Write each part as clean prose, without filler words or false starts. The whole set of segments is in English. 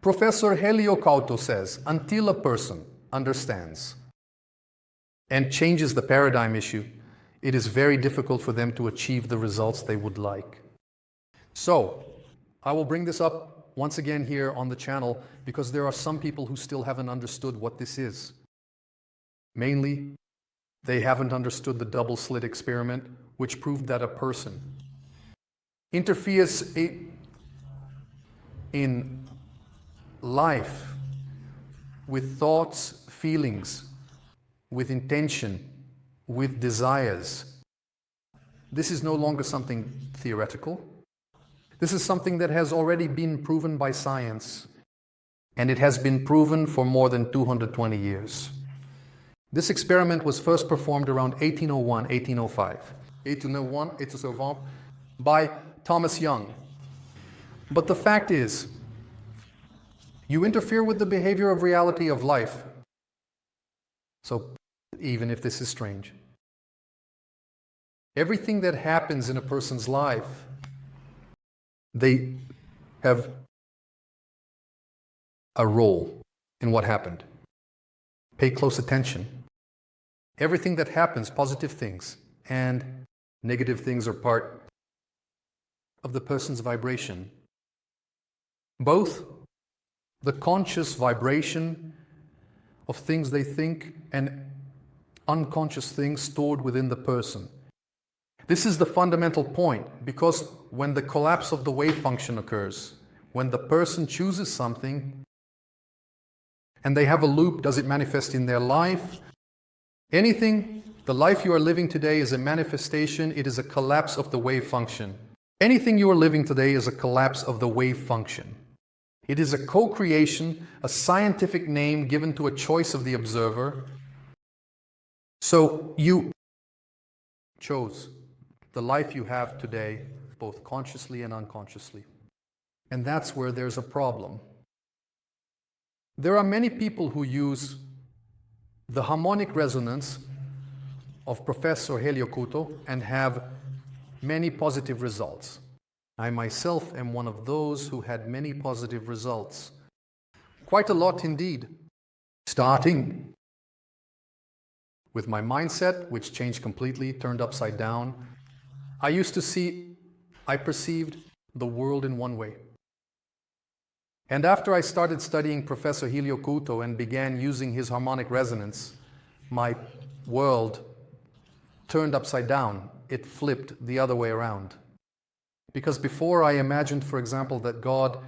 Professor Helio Couto says, until a person understands and changes the paradigm issue, it is very difficult for them to achieve the results they would like. So, I will bring this up once again here on the channel because there are some people who still haven't understood what this is. Mainly, they haven't understood the double slit experiment, which proved that a person interferes in life with thoughts, feelings, with intention, with desires. This is no longer something theoretical. This is something that has already been proven by science, and it has been proven for more than 220 years. This experiment was first performed around 1801, 1805. 1801, by Thomas Young. But the fact is, you interfere with the behavior of reality of life. So, even if this is strange, everything that happens in a person's life, they have a role in what happened. Pay close attention. Everything that happens, positive things and negative things, are part of the person's vibration. Both the conscious vibration of things they think and unconscious things stored within the person. This is the fundamental point, because when the collapse of the wave function occurs, when the person chooses something and they have a loop, does it manifest in their life? Anything, the life you are living today is a manifestation, it is a collapse of the wave function. Anything you are living today is a collapse of the wave function. It is a co-creation, a scientific name given to a choice of the observer. So you chose the life you have today, both consciously and unconsciously. And that's where there's a problem. There are many people who use the harmonic resonance of Professor Helio Couto and have many positive results. I myself am one of those who had many positive results. Quite a lot indeed. Starting with my mindset, which changed completely, turned upside down. I perceived the world in one way. And after I started studying Professor Helio Couto and began using his harmonic resonance, my world turned upside down. It flipped the other way around. Because before I imagined, for example, that God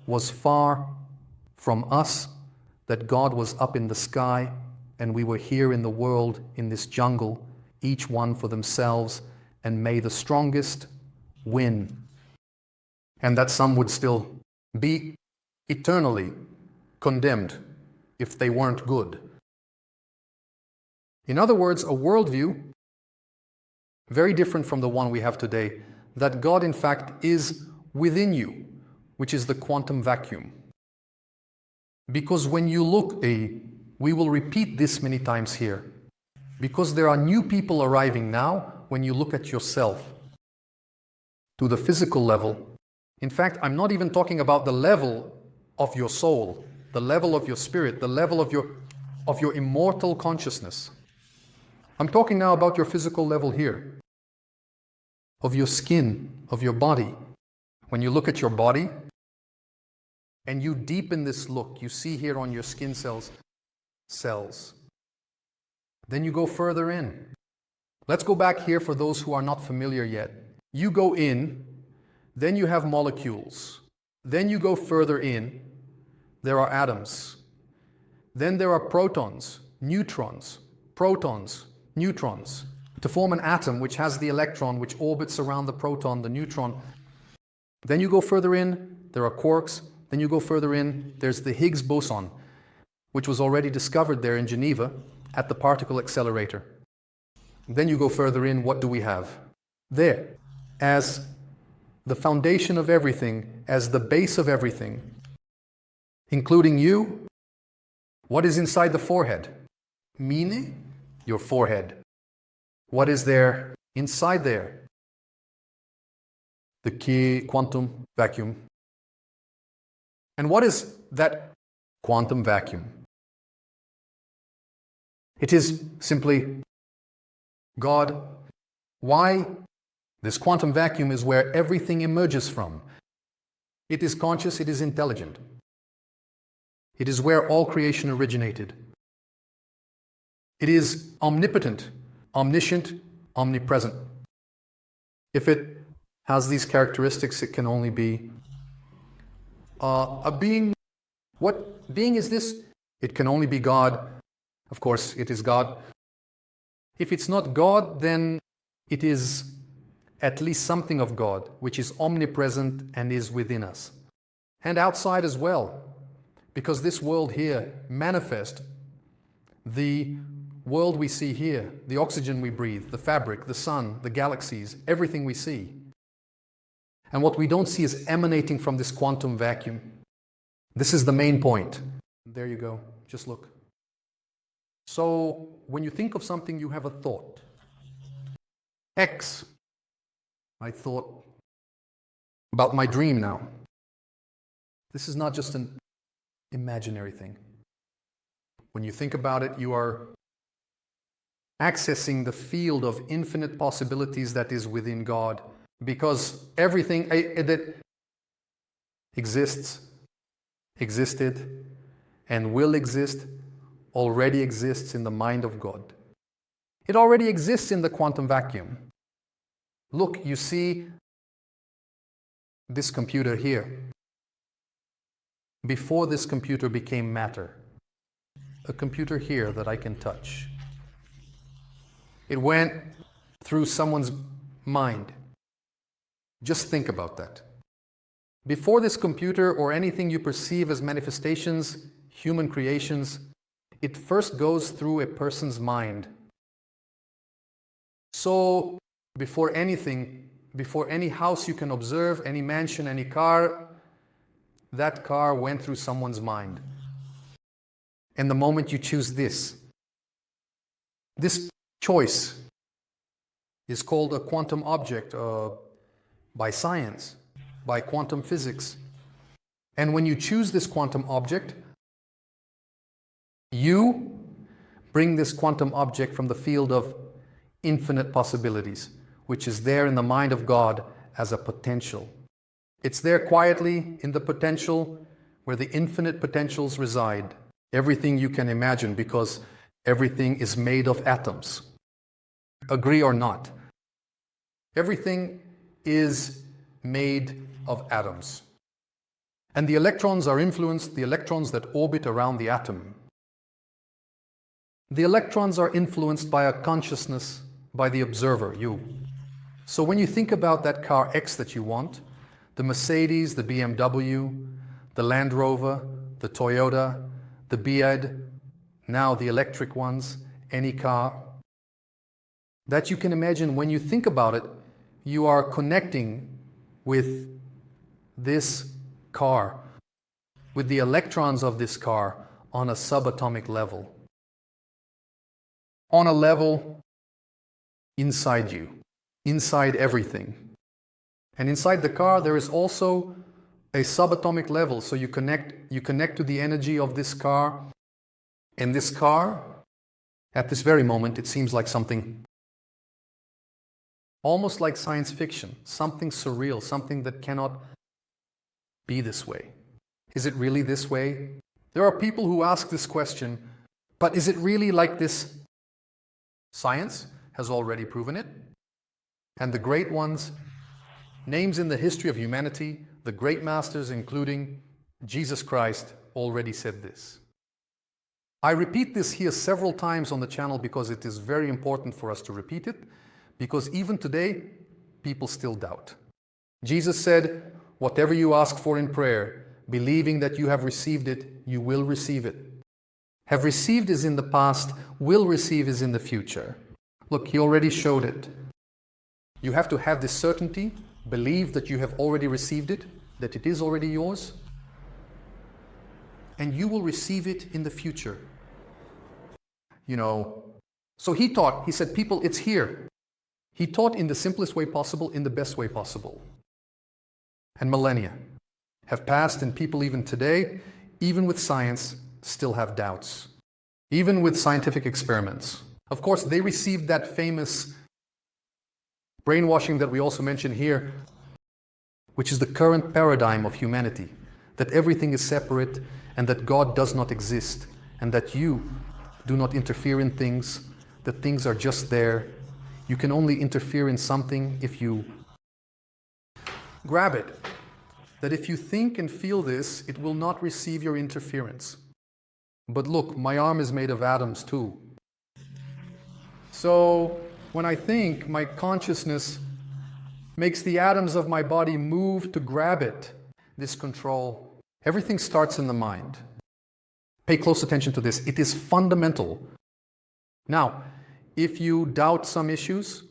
was far from us, that God was up in the sky, and we were here in the world, in this jungle, each one for themselves, and may the strongest win. And that some would still be eternally condemned if they weren't good. In other words, a worldview very different from the one we have today, that God in fact is within you, which is the quantum vacuum. Because when you look, we will repeat this many times here, because there are new people arriving now when you look at yourself to the physical level. In fact, I'm not even talking about the level of your soul, the level of your spirit, the level of your immortal consciousness. I'm talking now about your physical level here, of your skin, of your body. When you look at your body and you deepen this look, you see here on your skin cells. Then you go further in. Let's go back here for those who are not familiar yet. You go in, then you have molecules. Then you go further in, there are atoms. Then there are protons, neutrons, to form an atom which has the electron which orbits around the proton, the neutron. Then you go further in, there are quarks. Then you go further in, there's the Higgs boson, which was already discovered there in Geneva at the particle accelerator. Then you go further in, what do we have? There, as the foundation of everything, as the base of everything, including you, what is inside the forehead? Meaning, your forehead. What is there inside there? The key quantum vacuum. And what is that quantum vacuum? It is simply God. Why? This quantum vacuum is where everything emerges from. It is conscious, it is intelligent. It is where all creation originated. It is omnipotent, omniscient, omnipresent. If it has these characteristics, it can only be a being. What being is this? It can only be God. Of course, it is God. If it's not God, then it is at least something of God, which is omnipresent and is within us. And outside as well, because this world here manifests the world we see here, the oxygen we breathe, the fabric, the sun, the galaxies, everything we see. And what we don't see is emanating from this quantum vacuum. This is the main point. There you go. Just look. So, when you think of something, you have a thought. X. I thought about my dream now. This is not just an imaginary thing. When you think about it, you are accessing the field of infinite possibilities that is within God, because everything that exists, existed, and will exist already exists in the mind of God. It already exists in the quantum vacuum. Look, you see this computer here. Before this computer became matter, a computer here that I can touch. It went through someone's mind. Just think about that. Before this computer or anything you perceive as manifestations, human creations, it first goes through a person's mind. So, before anything, before any house you can observe, any mansion, any car, that car went through someone's mind. And the moment you choose this choice is called a quantum object by science, by quantum physics. And when you choose this quantum object, you bring this quantum object from the field of infinite possibilities, which is there in the mind of God as a potential. It's there quietly in the potential where the infinite potentials reside. Everything you can imagine, because everything is made of atoms. Agree or not? Everything is made of atoms. And the electrons are influenced, the electrons that orbit around the atom. The electrons are influenced by a consciousness, by the observer, you. So when you think about that car X that you want, the Mercedes, the BMW, the Land Rover, the Toyota, the Bead, now the electric ones, any car, that you can imagine, when you think about it, you are connecting with this car, with the electrons of this car on a subatomic level, on a level inside you, inside everything. And inside the car there is also a subatomic level, so you connect to the energy of this car, and this car, at this very moment, it seems like something almost like science fiction, something surreal, something that cannot be this way. Is it really this way? There are people who ask this question, but is it really like this? Science has already proven it, and the great ones, names in the history of humanity, the great masters, including Jesus Christ, already said this. I repeat this here several times on the channel because it is very important for us to repeat it, because even today, people still doubt. Jesus said, whatever you ask for in prayer, believing that you have received it, you will receive it. Have received is in the past, will receive is in the future. Look, he already showed it. You have to have this certainty, believe that you have already received it, that it is already yours, and you will receive it in the future. So he taught, he said, people, it's here. He taught in the simplest way possible, in the best way possible. And millennia. have passed, and people even today, even with science, still have doubts. Even with scientific experiments. Of course, they received that famous brainwashing that we also mentioned here, which is the current paradigm of humanity, that everything is separate and that God does not exist, and that you do not interfere in things, that things are just there. You can only interfere in something if you grab it. That if you think and feel this, it will not receive your interference. But look, my arm is made of atoms too. So when I think, my consciousness makes the atoms of my body move to grab it. This control. Everything starts in the mind. Pay close attention to this. It is fundamental. Now, if you doubt some issues,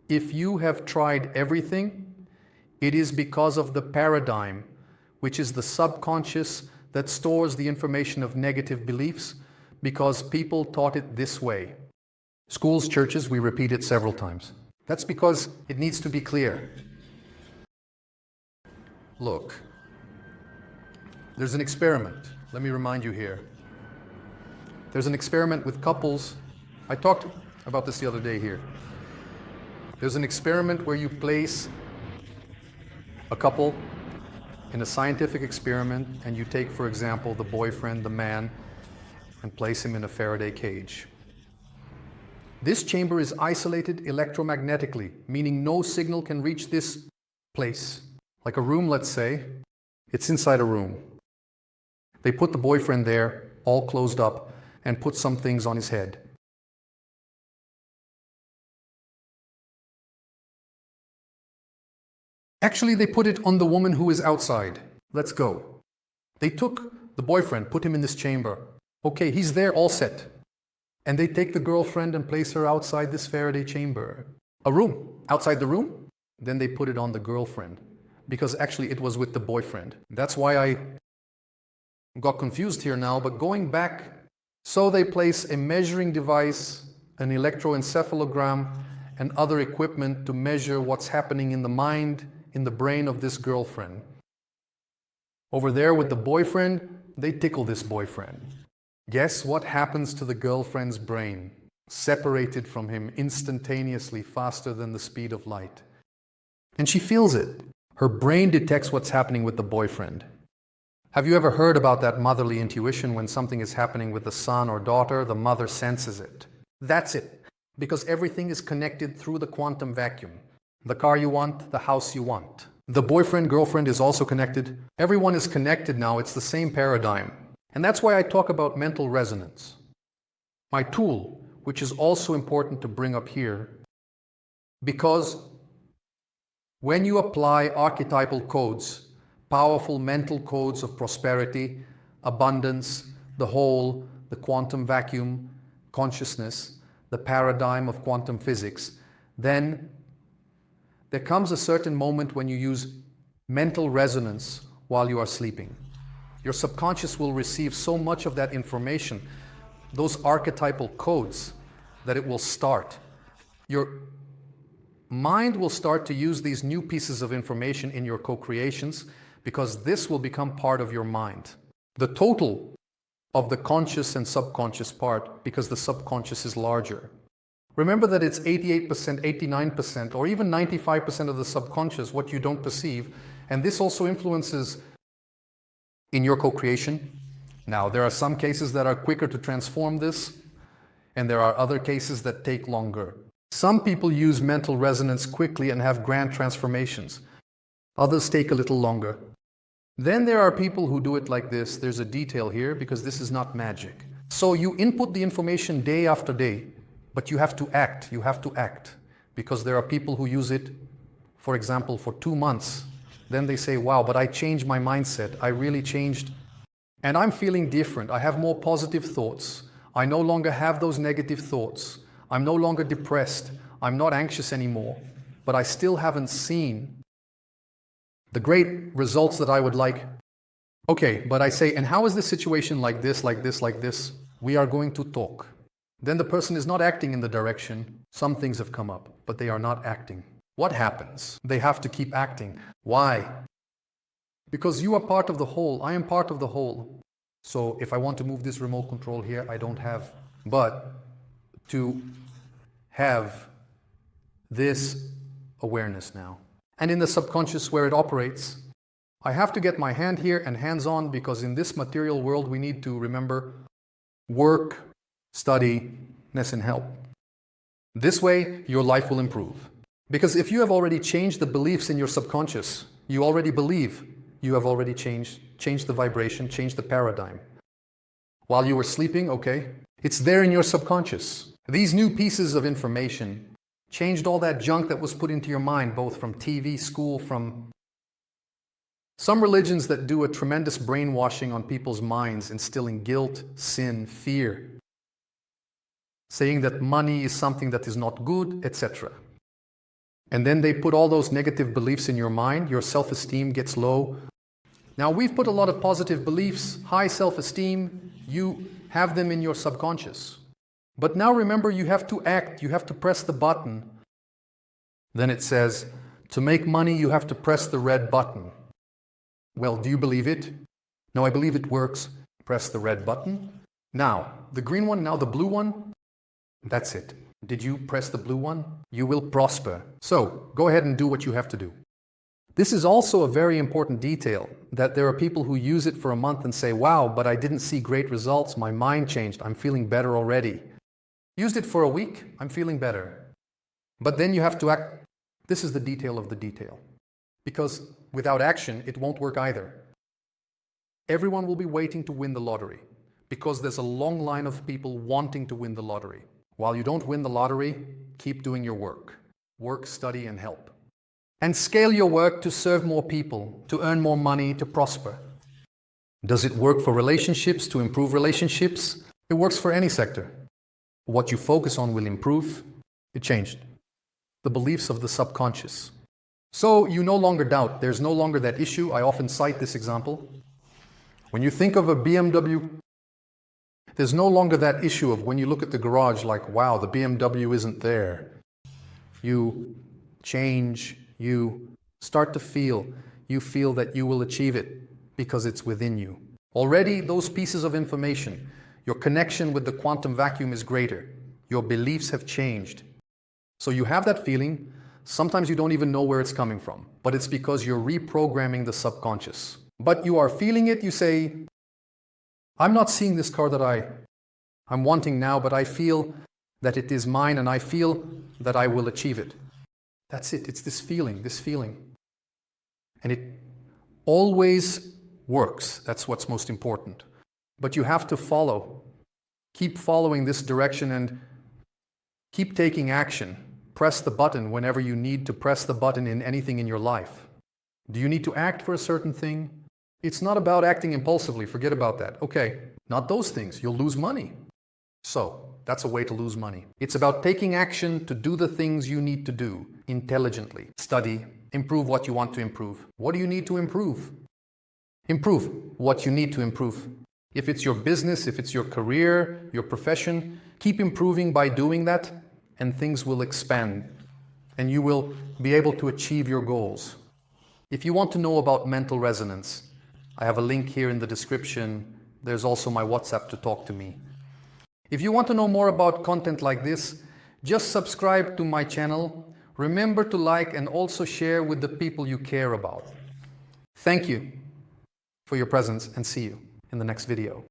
if you have tried everything, it is because of the paradigm, which is the subconscious that stores the information of negative beliefs, because people taught it this way. Schools, churches, we repeat it several times. That's because it needs to be clear. Look, there's an experiment. Let me remind you here. There's an experiment with couples. I talked about this the other day here. There's an experiment where you place a couple in a scientific experiment, and you take, for example, the boyfriend, the man, and place him in a Faraday cage. This chamber is isolated electromagnetically, meaning no signal can reach this place. Like a room, let's say, it's inside a room. They put the boyfriend there, all closed up, and put some things on his head. Actually, they put it on the woman who is outside. Let's go. They took the boyfriend, put him in this chamber. Okay, he's there, all set. And they take the girlfriend and place her outside this Faraday chamber. A room. Outside the room, then they put it on the girlfriend. Because actually it was with the boyfriend. That's why I got confused here now, but going back, so they place a measuring device, an electroencephalogram, and other equipment to measure what's happening in the mind, in the brain of this girlfriend. Over there with the boyfriend, they tickle this boyfriend. Guess what happens to the girlfriend's brain? Separated from him instantaneously, faster than the speed of light. And she feels it. Her brain detects what's happening with the boyfriend. Have you ever heard about that motherly intuition? When something is happening with the son or daughter, the mother senses it. That's it. Because everything is connected through the quantum vacuum. The car you want, the house you want. The boyfriend, girlfriend is also connected. Everyone is connected now. It's the same paradigm. And that's why I talk about mental resonance. My tool, which is also important to bring up here, because when you apply archetypal codes, powerful mental codes of prosperity, abundance, the whole, the quantum vacuum, consciousness, the paradigm of quantum physics, then there comes a certain moment when you use mental resonance while you are sleeping. Your subconscious will receive so much of that information, those archetypal codes, that it will start. Your mind will start to use these new pieces of information in your co-creations, because this will become part of your mind. The total of the conscious and subconscious part, because the subconscious is larger. Remember that it's 88%, 89%, or even 95% of the subconscious, what you don't perceive, and this also influences in your co-creation. Now, there are some cases that are quicker to transform this, and there are other cases that take longer. Some people use mental resonance quickly and have grand transformations. Others take a little longer. Then there are people who do it like this. There's a detail here, because this is not magic. So you input the information day after day, but you have to act. You have to act. Because there are people who use it, for example, for 2 months. Then they say, wow, but I changed my mindset. I really changed. And I'm feeling different. I have more positive thoughts. I no longer have those negative thoughts. I'm no longer depressed. I'm not anxious anymore. But I still haven't seen the great results that I would like. Okay, but I say, and how is this situation like this, like this, like this? We are going to talk. Then the person is not acting in the direction. Some things have come up, but they are not acting. What happens? They have to keep acting. Why? Because you are part of the whole. I am part of the whole. So if I want to move this remote control here, I don't have. But to have this awareness now. And in the subconscious where it operates, I have to get my hand here and hands on, because in this material world we need to remember work, study, and help. This way your life will improve. Because if you have already changed the beliefs in your subconscious, you already believe, you have already changed the vibration, changed the paradigm. While you were sleeping, okay, it's there in your subconscious. These new pieces of information changed all that junk that was put into your mind, both from TV, school, from some religions that do a tremendous brainwashing on people's minds, instilling guilt, sin, fear, saying that money is something that is not good, etc. And then they put all those negative beliefs in your mind, your self-esteem gets low. Now we've put a lot of positive beliefs, high self-esteem, you have them in your subconscious. But now remember, you have to act, you have to press the button. Then it says, to make money you have to press the red button. Well, do you believe it? No, I believe it works. Press the red button. Now, the green one, now the blue one. That's it. Did you press the blue one? You will prosper. So, go ahead and do what you have to do. This is also a very important detail, that there are people who use it for a month and say, wow, but I didn't see great results, my mind changed, I'm feeling better already. Used it for a week, I'm feeling better. But then you have to act. This is the detail of the detail. Because without action, it won't work either. Everyone will be waiting to win the lottery, because there's a long line of people wanting to win the lottery. While you don't win the lottery, keep doing your work. Work, study, and help. And scale your work to serve more people, to earn more money, to prosper. Does it work for relationships, to improve relationships? It works for any sector. What you focus on will improve. It changed. The beliefs of the subconscious. So you no longer doubt. There's no longer that issue. I often cite this example. When you think of a BMW, there's no longer that issue of when you look at the garage like, wow, the BMW isn't there. You change, you start to feel, you feel that you will achieve it because it's within you. Already those pieces of information, your connection with the quantum vacuum is greater. Your beliefs have changed. So you have that feeling. Sometimes you don't even know where it's coming from, but it's because you're reprogramming the subconscious. But you are feeling it, you say, I'm not seeing this car that I'm wanting now, but I feel that it is mine and I feel that I will achieve it. That's it, it's this feeling. And it always works, that's what's most important. But you have to follow, keep following this direction and keep taking action. Press the button whenever you need to press the button in anything in your life. Do you need to act for a certain thing? It's not about acting impulsively, forget about that. Okay, not those things, you'll lose money. So, that's a way to lose money. It's about taking action to do the things you need to do intelligently. Study, improve what you want to improve. What do you need to improve? Improve what you need to improve. If it's your business, if it's your career, your profession, keep improving by doing that, and things will expand, and you will be able to achieve your goals. If you want to know about mental resonance, I have a link here in the description. There's also my WhatsApp to talk to me. If you want to know more about content like this, just subscribe to my channel. Remember to like and also share with the people you care about. Thank you for your presence and see you in the next video.